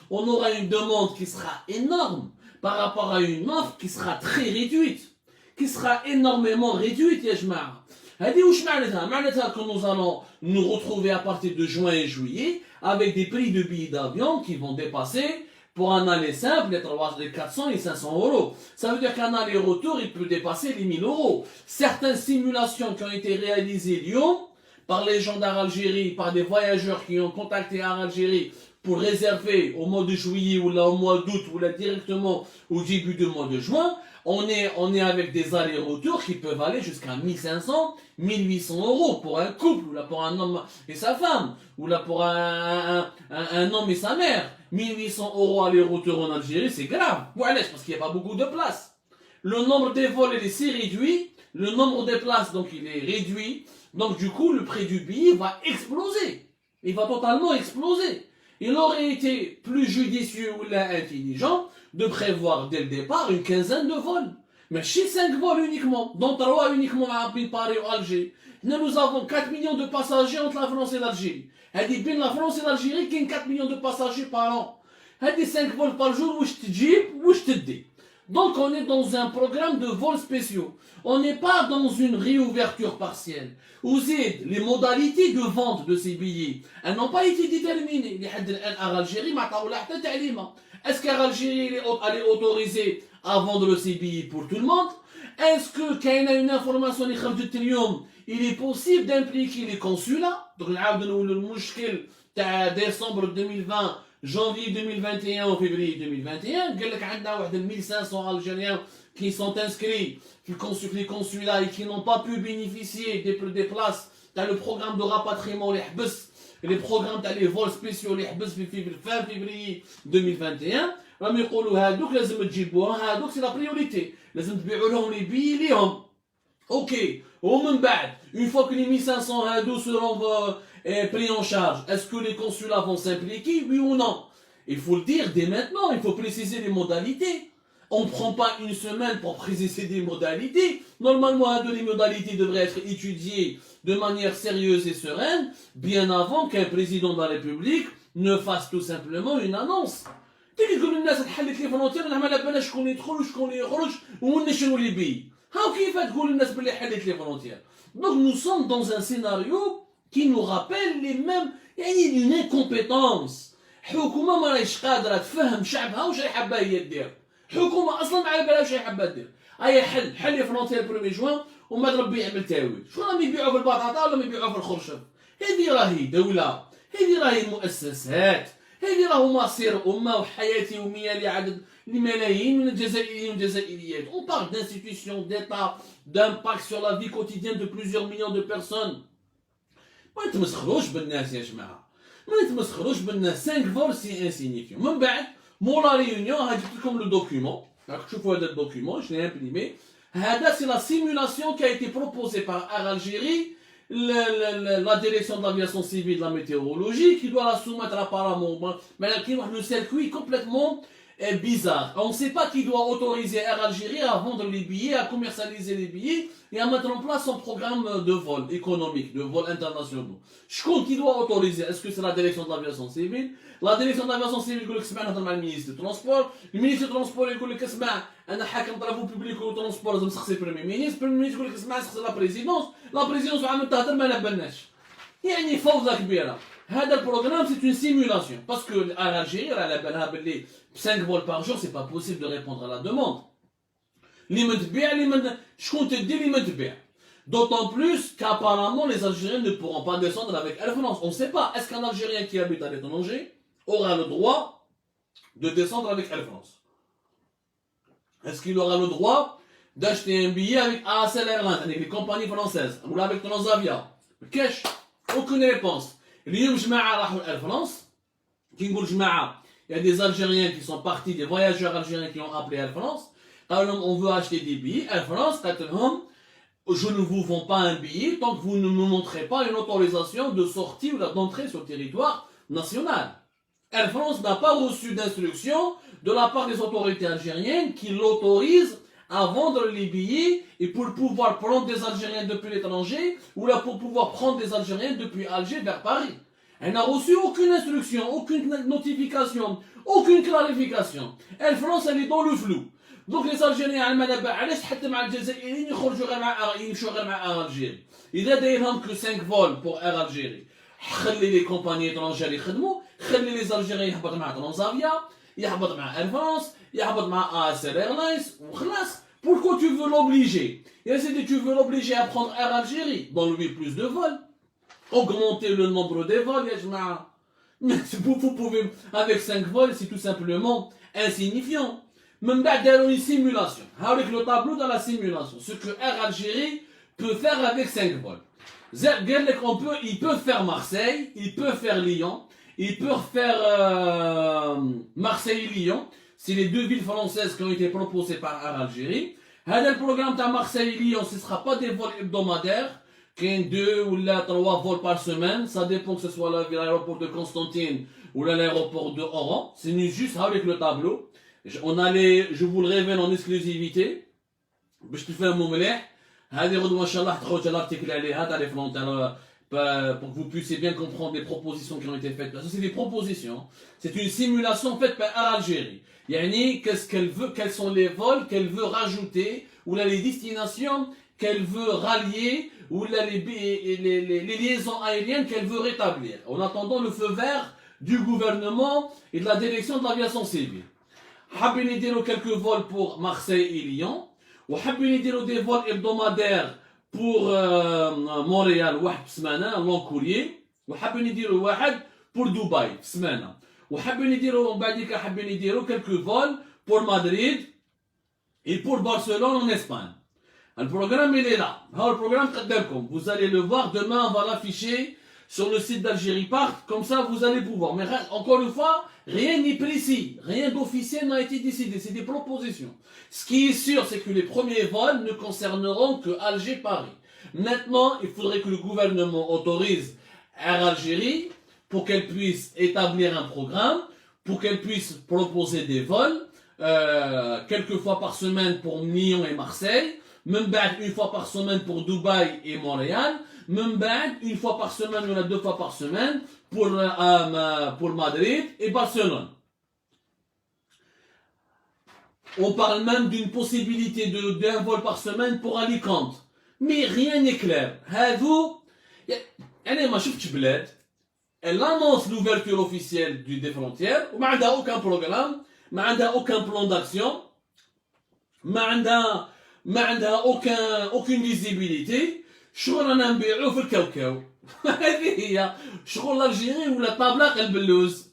on aura une demande qui sera énorme par rapport à une offre qui sera très réduite, qui sera énormément réduite, ya jma'a. هذه واش معناتها؟ معناتها que nous allons nous retrouver à partir de juin et juillet avec des prix de billets d'avion qui vont dépasser pour un aller simple les 400 et 500 euros. Ça veut dire qu'un aller-retour, il peut dépasser les 1000 euros. Certaines simulations qui ont été réalisées Lyon par les gens d'Algérie, par des voyageurs qui ont contacté Air Algérie pour réserver au mois de juillet ou là au mois d'août ou là directement au début du mois de juin, on est avec des allers-retours qui peuvent aller jusqu'à 1500, 1800 euros pour un couple, ou là pour un homme et sa femme, ou là pour un homme et sa mère. 1800 euros aller-retour en Algérie, c'est grave. Voilà, parce qu'il n'y a pas beaucoup de place. Le nombre des vols est si réduit, le nombre de places donc il est réduit, donc du coup le prix du billet va exploser. Il va totalement exploser. Il aurait été plus judicieux ou intelligent de prévoir dès le départ une quinzaine de vols. Mais chez 5 vols uniquement, dont 3 uniquement à Paris ou Alger. Nous avons 4 millions de passagers entre la France et l'Algérie. هذه بين la France et l'Algérie كاين 4 millions de passagers par an. هذه 5 vols par jour واش تجيب واش تدي. Donc on est dans un programme de vols spéciaux. On n'est pas dans une réouverture partielle. Ouzid, les modalités de vente de ces billets, elles n'ont pas été déterminées. Est-ce qu'Air Algérie est autorisé à vendre ces billets pour tout le monde? Est-ce que quand il y a une information il est possible d'impliquer les consulats? Donc le décembre 2020, janvier 2021 ou février 2021, il y a 1500 Algériens qui sont inscrits, les consulats et qui n'ont pas pu bénéficier des places dans le programme de rapatriement, les programmes les vols spéciaux, fin février 2021. راهم يقولوا هادوك لازم تجيبوها هادوك سي لا بريوريتي لازم تبيعوا لهم لي بي ليهم اوكي ومن بعد une fois que les 1500 هادو seront pris en charge, est-ce que les consulats vont s'impliquer, oui ou non? Il faut le dire dès maintenant, il faut préciser les modalités. On ne prend pas une semaine pour préciser des modalités. Normalement, les modalités devraient être étudiées de manière sérieuse et sereine, bien avant qu'un président de la République ne fasse tout simplement une annonce. تيجي الناس نحلت لي فرونتير انا ما على بالنا شكون يدخل وشكون يخرج ومن شنو اللي بي هاو كيف تقول للناس بلي حلت لي فرونتير. Donc nous sommes dans un scénario qui nous rappelle les mêmes يعني une incompétence. حكومه ما راهيش قادره تفهم شعبها واش راهي حابه هي دير. حكومه اصلا ما على بالها واش راهي حابه دير. اي حل لي فرونتير 1 جوان وما ربي يعمل تاويل. شكون راهم يبيعوا في البطاطا ولا يبيعوا في الخرشف؟ هذه راهي دوله، هذه راهي مؤسسات، هذه راهو مصير أمة وحياة يومية لعدد لملايين من الجزائريين والجزائريات. On parle d'institutions d'État, d'impact sur la vie quotidienne de plusieurs millions de personnes. ما نتمسخروش بالناس يا جماعة، ما نتمسخروش بالناس. 5 فول سي انسينيفيون. من بعد مور لا ريونيون ها جبت لكم لو دوكيومون، راك تشوفوا هذا الدوكيومون je l'ai imprimé. هذا c'est la simulation qui a été proposée par Air Algérie, la direction de l'aviation civile de la météorologie qui doit la soumettre apparemment, mais le circuit complètement bizarre. On ne sait pas qui doit autoriser Air Algérie à vendre les billets, à commercialiser les billets et à mettre en place son programme de vol économique, de vol internationaux. Je compte qui doit autoriser. Est-ce que c'est la direction de l'aviation civile? La direction de l'aviation civile يقول لك اسمع نهضر مع المينيستر du transport. Le ministre du transport يقول لك اسمع انا حاكم طرافو بوبليك والترونسبور لازم نسقسي البريمير مينيستر. البريمير مينيستر يقول لك اسمع نسقسي لا بريزيدونس. لا بريزيدونس عامل تهضر ما على بالناش. يعني فوضى كبيره. هذا البروغرام c'est une simulation parce que à l'Algérie على بالها باللي 5 vols par jour c'est pas possible de répondre à la demande. اللي ما تبيع اللي ما شكون تدي اللي ما تبيع. D'autant plus qu'apparemment les Algériens ne pourront pas descendre avec Air France. On ne sait pas. Est-ce qu'un Algérien qui habite à l'étranger aura le droit de descendre avec Air France? Est-ce qu'il aura le droit d'acheter un billet avec ASL Airlines, avec les compagnies françaises, ou avec Transavia? Cash. Aucune réponse. اليوم جماعة راحوا Air France. كي نقول جماعة, il y a des Algériens qui sont partis, des voyageurs algériens qui ont appelé Air France. On veut acheter des billets. Air France, je ne vous vends pas un billet tant que vous ne me montrez pas une autorisation de sortie ou d'entrée sur le territoire national. Air France n'a pas reçu d'instruction de la part des autorités algériennes qui l'autorisent à vendre les billets et pour pouvoir prendre des Algériens depuis l'étranger ou là pour pouvoir prendre des Algériens depuis Alger vers Paris. Elle n'a reçu aucune instruction, aucune notification, aucune clarification. Et la France, elle est dans le flou. Donc les Algériens, علاش حتى مع الجزائريين يخرجوا غير مع يمشوا غير مع الجيري. إذا دايرهم que 5 vols pour Air Algérie. خلي les compagnies étrangères يخدموا، خلي les Algériens يهبط مع Transavia، يهبط مع Air France، يهبط مع ASR Airlines وخلاص. Pourquoi tu veux l'obliger? Tu veux l'obliger à prendre Air Algérie dans lui plus de vols. Augmenter le nombre de vols, vous pouvez, avec 5 vols, c'est tout simplement insignifiant. Même dans une simulation. Avec le tableau dans la simulation. Ce que Air Algérie peut faire avec 5 vols. Il peut faire Marseille, il peut faire Lyon, il peut faire Marseille-Lyon. C'est les deux villes françaises qui ont été proposées par Air Algérie. Le programme de Marseille-Lyon, ce ne sera pas des vols hebdomadaires. 2 ou 3 vols par semaine. Ça dépend que ce soit l'aéroport de Constantine ou l'aéroport de Oran. C'est juste avec le tableau. Je vous le révèle en exclusivité. باش تفهموا مليح هذه غدوه ان شاء الله تخرج l'article عليها تاع les frontières pour que vous puissiez bien comprendre les propositions qui ont été faites. Ça c'est des propositions. C'est une simulation faite par Algérie. Yani qu'est-ce qu'elle veut, quels sont les vols qu'elle veut rajouter ou là les destinations qu'elle veut rallier ou là les liaisons aériennes qu'elle veut rétablir. En attendant le feu vert du gouvernement et de la direction de l'aviation civile. حابين يديروا quelques vols pour Marseille et Lyon وحابين يديروا des vols hebdomadaires pour Montréal واحد في سمانه long courrier وحابين يديروا واحد pour دبي في سمانه وحابين يديروا من بعد حابين يديروا quelques vols pour Madrid et pour Barcelone en Espagne. Le programme il est là. Le programme قدامكم. Vous allez le voir demain, on va l'afficher sur le site d'Algérie Part, comme ça vous allez pouvoir. Mais encore une fois, rien n'est précis, rien d'officiel n'a été décidé, c'est des propositions. Ce qui est sûr, c'est que les premiers vols ne concerneront que Alger-Paris. Maintenant, il faudrait que le gouvernement autorise Air Algérie pour qu'elle puisse établir un programme, pour qu'elle puisse proposer des vols, quelques fois par semaine pour Lyon et Marseille, même une fois par semaine pour Dubaï et Montréal, même une fois par semaine ou 2 fois par semaine pour Madrid et Barcelone. On parle même d'une possibilité d'un vol par semaine pour Alicante. Mais rien n'est clair. Elle annonce l'ouverture officielle des frontières, mais elle n'a aucun programme, mais elle n'a aucun plan d'action, mais elle n'a aucune visibilité. شغل انا نبيعوه في الكاوكاو هذه هي شغل الجيري ولا طابله قلب اللوز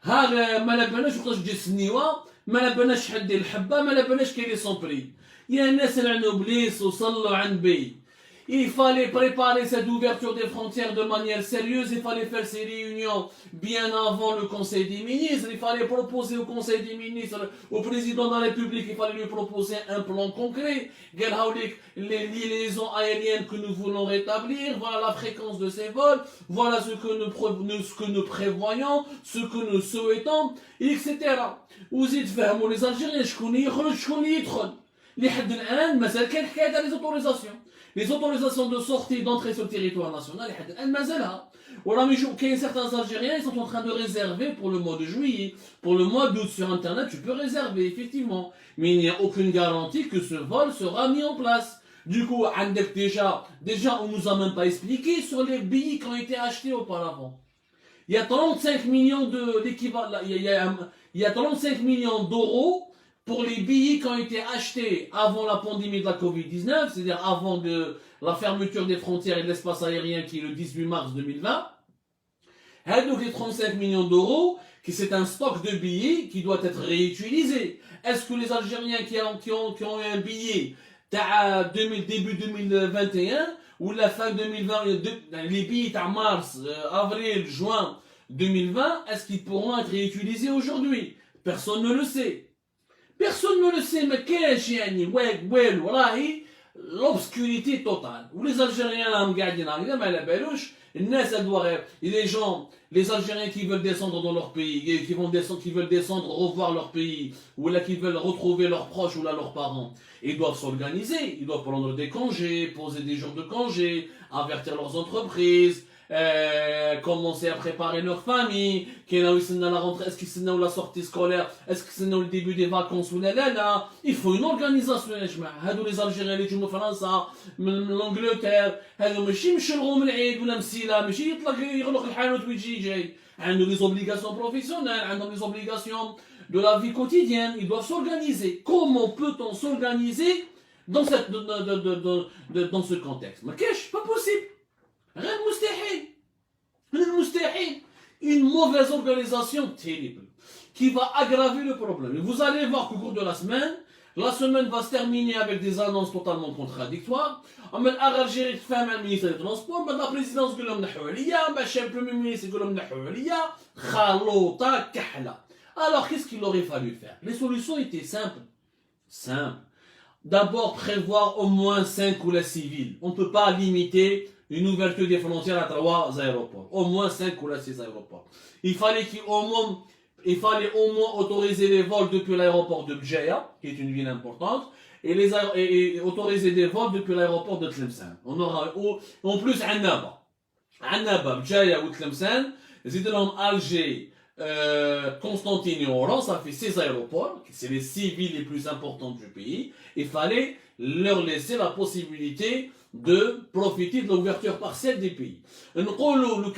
ها ما لبناش وقتاش تجي السنيوه ما لبناش حد دير الحبه ما لبناش كاين لي سون بري يا الناس لعنوا بليس وصلوا عند بي. Il fallait préparer cette ouverture des frontières de manière sérieuse, il fallait faire ces réunions bien avant le Conseil des ministres, il fallait proposer au Conseil des ministres, au président de la République, il fallait lui proposer un plan concret, les liaisons aériennes que nous voulons rétablir, voilà la fréquence de ces vols, voilà ce que nous prévoyons, ce que nous souhaitons, etc. وزيد فهموا les Algériens شكون يخرج شكون يدخل لحد الآن مازال كاين حكاية تاع les autorisations. Les autorisations de sortie, d'entrée sur le territoire national, elles مازالها. وراه يجوا كاين certains Algériens, ils sont en train de réserver pour le mois de juillet, pour le mois d'août sur internet, tu peux réserver effectivement, mais il n'y a aucune garantie que ce vol sera mis en place. Du coup, déjà on nous a même pas expliqué sur les billets qui ont été achetés auparavant. Il y a 35 millions il y a 35 millions d'euros pour les billets qui ont été achetés avant la pandémie de la Covid-19, c'est-à-dire avant la fermeture des frontières et de l'espace aérien qui est le 18 mars 2020. Donc les 35 millions d'euros, c'est un stock de billets qui doit être réutilisé. Est-ce que les Algériens qui ont eu un billet début 2021 ou la fin 2020, les billets à mars, avril, juin 2020, est-ce qu'ils pourront être réutilisés aujourd'hui? Personne ne le sait. Personne ne le sait, mais qu'est-ce يعني والو راهي l'obscurité totale. Où les Algériens قاعدين هكذا ما على بالوش الناس les gens, les Algériens qui veulent descendre dans leur pays, qui veulent descendre revoir leur pays, ou là qui veulent retrouver leurs proches ou là leurs parents, ils doivent s'organiser, ils doivent prendre des congés, poser des jours de congés, avertir leurs entreprises, commencer à préparer leur famille, la rentrée, est-ce qu'ils sont la sortie scolaire, est-ce qu'ils sont le début des vacances ou là. Il faut une organisation. Les Algériens اللي يجوا من فرنسا من l'Angleterre هذو ماشي مشلغوا من العيد ولا مسيله ماشي يطلق يغلق الحانوت ويجي جاي عندهم les obligations professionnelles عندهم les obligations de la vie quotidienne, ils doivent s'organiser. Comment peut-on s'organiser dans ce contexte? Mais qu'est-ce pas possible. Rien de mustahil. Une mauvaise organisation terrible qui va aggraver le problème. Et vous allez voir qu'au cours de la semaine va se terminer avec des annonces totalement contradictoires. أما الأغرجيري تفاهم مع المينيستر دو ترونسبور بعد لا بريزيدونس يقول لهم نحوا عليا باش البريمير مينيستر يقول لهم نحوا عليا خلوطة كحلة. Alors qu'est-ce qu'il aurait fallu faire? Les solutions étaient simples. D'abord prévoir au moins 5 coulées civiles. On ne peut pas limiter une ouverture des frontières à 3 aéroports. Au moins 5 ou 6 aéroports. Il fallait au moins autoriser les vols depuis l'aéroport de Bjaya, qui est une ville importante, et autoriser des vols depuis l'aéroport de Tlemcen. On aura en plus Annaba, Bjaya ou Tlemcen, Alger, Constantine et Oran, ça fait 6 aéroports, c'est les 6 villes les plus importantes du pays. Il fallait leur laisser la possibilité de profiter de l'ouverture partielle des pays. Nous avons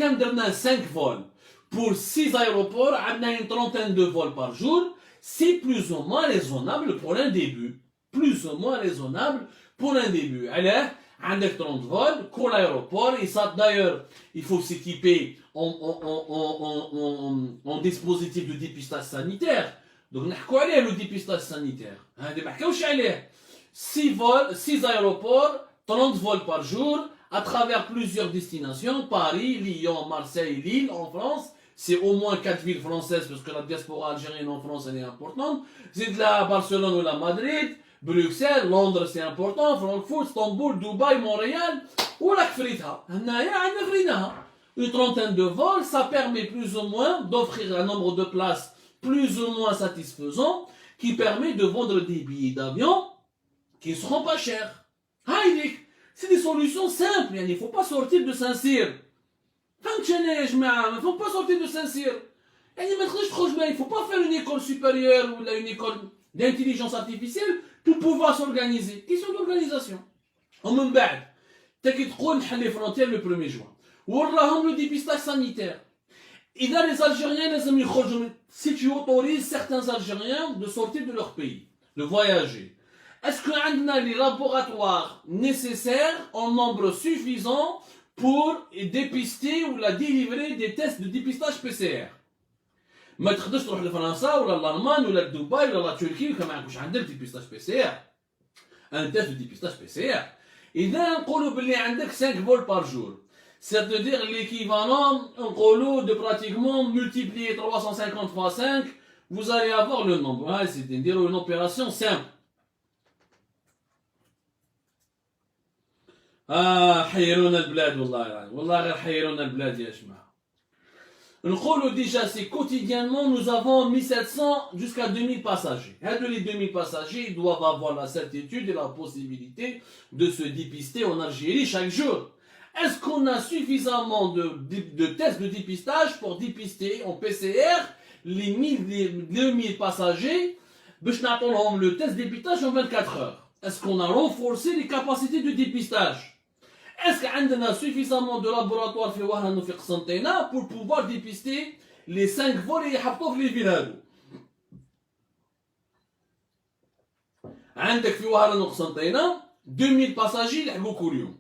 5 vols pour 6 aéroports, on a une trentaine de vols par jour, c'est plus ou moins raisonnable pour un début. Alors, on a 30 vols pour l'aéroport, et ça d'ailleurs, il faut s'équiper en dispositif de dépistage sanitaire. Donc, on a le dépistage sanitaire. 6 vols, 6 aéroports, 30 vols par jour, à travers plusieurs destinations, Paris, Lyon, Marseille, Lille, en France. C'est au moins 4 villes françaises, parce que la diaspora algérienne en France, elle est importante. C'est de la Barcelone ou la Madrid, Bruxelles, Londres, c'est important, Francfort, Istanbul, Dubaï, Montréal, ou la Kfrita. Une trentaine de vols, ça permet plus ou moins d'offrir un nombre de places plus ou moins satisfaisant, qui permet de vendre des billets d'avion qui ne seront pas chers. C'est des solutions simples, il ne faut pas sortir de Saint-Cyr. Il ne faut pas sortir de Saint-Cyr. Il ne faut pas faire une école supérieure ou une école d'intelligence artificielle pour pouvoir s'organiser. Question d'organisation. En même temps, tu as les frontières le 1er juin. Ou le dépistage sanitaire. Et là, les Algériens, si tu autorises certains Algériens de sortir de leur pays, de voyager, est-ce qu'on a les laboratoires nécessaires en nombre suffisant pour dépister ou délivrer des tests de dépistage PCR? ما تقدرش تروح لفرنسا ولا l'Allemagne ولا دبي ولا تركيا وكما معكوش عندك ديبيستاج بي سي ار ان تيست دو ديبيستاج بي سي ار. اذا نقولوا باللي عندك 5 فول بار جور، c'est-à-dire l'équivalent نقولوا de pratiquement multiplier 350 fois 5, vous allez avoir le nombre. C'est-à-dire une opération simple. حيرونا البلاد والله غير حيرونا البلاد يا جماعه. نقولوا déjà c'est quotidiennement nous avons 1700 jusqu'à 2000 passagers. Les 2000 passagers doivent avoir la certitude et la possibilité de se dépister en Algérie chaque jour. Est-ce qu'on a suffisamment de tests de dépistage pour dépister en PCR les 2000 passagers باش نعطوا لهم le test de dépistage en 24 heures? Est-ce qu'on a renforcé les capacités de dépistage? Est-ce qu'on a suffisamment de laboratoires في وهران وفي قسنطينة pour pouvoir dépister les 5 vols اللي يحطوا في les villes هادو؟ عندك في وهران وقسنطينة 2000 passagers يلحقوا كل يوم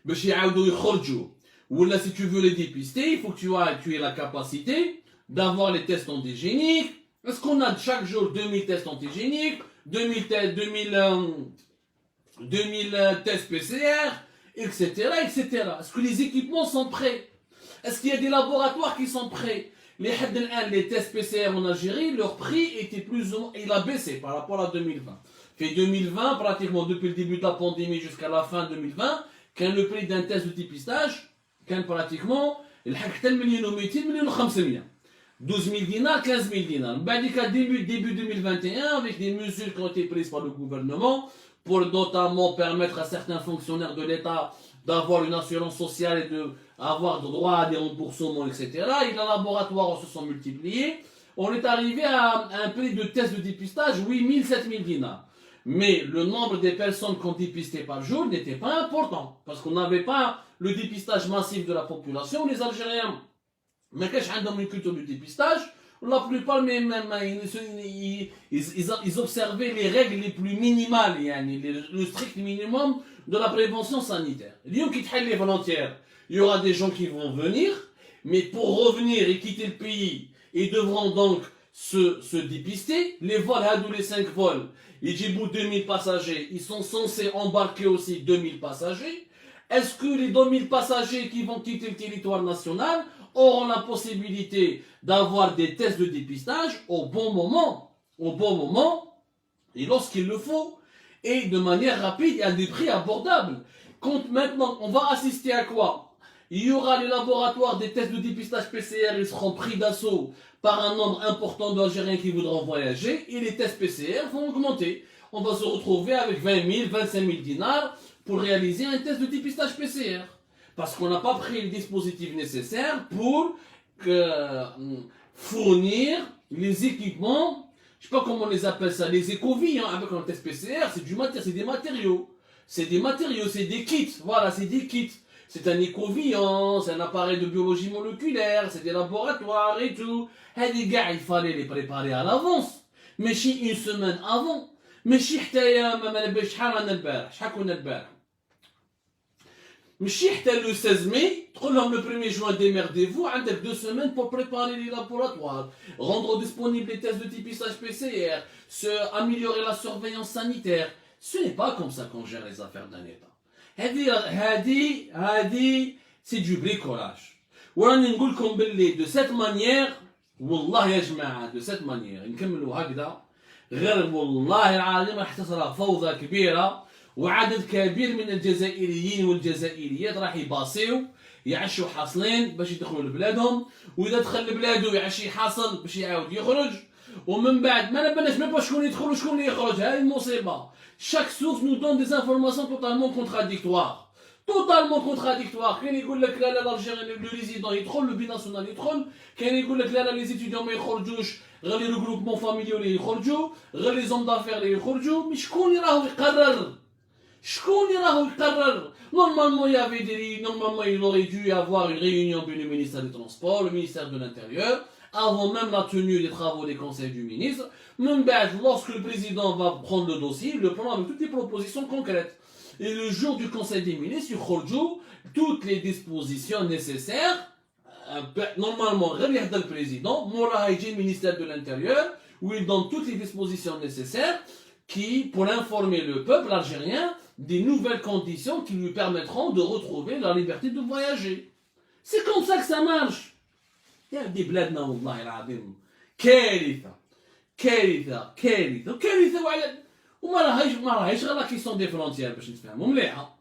باش يعاودوا يخرجوا. ولا si tu veux les dépister, il faut que tu aies la capacité d'avoir les tests antigéniques. Est-ce qu'on a chaque jour 2000 tests antigéniques, 2000 tests PCR, etc., etc. Est-ce que les équipements sont prêts? Est-ce qu'il y a des laboratoires qui sont prêts? Les tests PCR en Algérie, leur prix était plus ou moins, il a baissé par rapport à 2020. Fait 2020, pratiquement depuis le début de la pandémie jusqu'à la fin 2020, quand le prix d'un test de dépistage, quand pratiquement, il a 12 000 dinars, 15 000 dinars. Début 2021, avec des mesures qui ont été prises par le gouvernement, pour notamment permettre à certains fonctionnaires de l'État d'avoir une assurance sociale et d'avoir droit à des remboursements, etc. Et les laboratoires se sont multipliés. On est arrivé à un prix de test de dépistage, 8 000, 7 000 dinars. Mais le nombre de personnes qu'on dépistait par jour n'était pas important. Parce qu'on n'avait pas le dépistage massif de la population. Les Algériens, mais qu'est-ce qu'ils ont une culture du dépistage? La plupart, ils observaient les règles les plus minimales, le strict minimum de la prévention sanitaire. Il y aura des gens qui vont venir, mais pour revenir et quitter le pays, ils devront donc se dépister. Les vols, les 5 vols, les Djibouti 2000 passagers, ils sont censés embarquer aussi 2000 passagers. Est-ce que les 2000 passagers qui vont quitter le territoire national auront la possibilité d'avoir des tests de dépistage au bon moment, et lorsqu'il le faut, et de manière rapide et à des prix abordables. Quand maintenant, on va assister à quoi? Il y aura les laboratoires des tests de dépistage PCR, ils seront pris d'assaut par un nombre important d'Algériens qui voudront voyager, et les tests PCR vont augmenter. On va se retrouver avec 20 000, 25 000 dinars pour réaliser un test de dépistage PCR. Parce qu'on n'a pas pris les dispositifs nécessaires pour fournir les équipements, je ne sais pas comment on les appelle ça, les écovies, avec un test PCR, c'est des matériaux. C'est des kits, voilà, c'est des kits. C'est un écoviant, c'est un appareil de biologie moléculaire, c'est des laboratoires et tout. Et les gars, il fallait les préparer à l'avance. Mais une semaine avant. Mais le 16 mai, le 1er juin, démerdez-vous, avec 2 semaines pour préparer les laboratoires, rendre disponibles les tests de dépistage PCR, améliorer la surveillance sanitaire. Ce n'est pas comme ça qu'on gère les affaires d'un État. C'est du bricolage. De cette manière, والله يا جماعة, de cette manière, نكملوا هكذا, غير والله العظيم راح تصير فوضى كبيرة. وعدد كبير من الجزائريين والجزائريات راح يباصيو يعشوا حاصلين باش يدخلوا لبلادهم، واذا دخل لبلاده يعشي حاصل باش يعاود يخرج، ومن بعد ما نبناش ميم با شكون يدخل وشكون اللي يخرج. هاي المصيبه. chaque source nous donne des informations totalement contradictoires. كاين يقول لك لا الالجيريان لو ريزيدون يدخل، لو بيناسيونال يدخل، كاين يقول لك لا لي زيتيديون ما يخرجوش، غير لي روغروبمون فاميليو اللي يخرجوا، غير لي زوم دافير اللي يخرجوا. مي شكون اللي راهو يقرر؟ Normalement, il aurait dû y avoir une réunion du ministère des Transports, le ministère de l'Intérieur, avant même la tenue des travaux des conseils du ministre. Même lorsque le président va prendre le dossier, il le prend avec toutes les propositions concrètes. Et le jour du conseil des ministres, il y toutes les dispositions nécessaires. Normalement, le président, le ministère de l'Intérieur, où il donne toutes les dispositions nécessaires pour informer le peuple algérien des nouvelles conditions qui lui permettront de retrouver la liberté de voyager. C'est comme ça que ça marche. Il y a des bladna, wallahi al-azim. كارثة وما راهيش غير لا كيسيون دي فرونتيير باش نتفاهموا مليحة.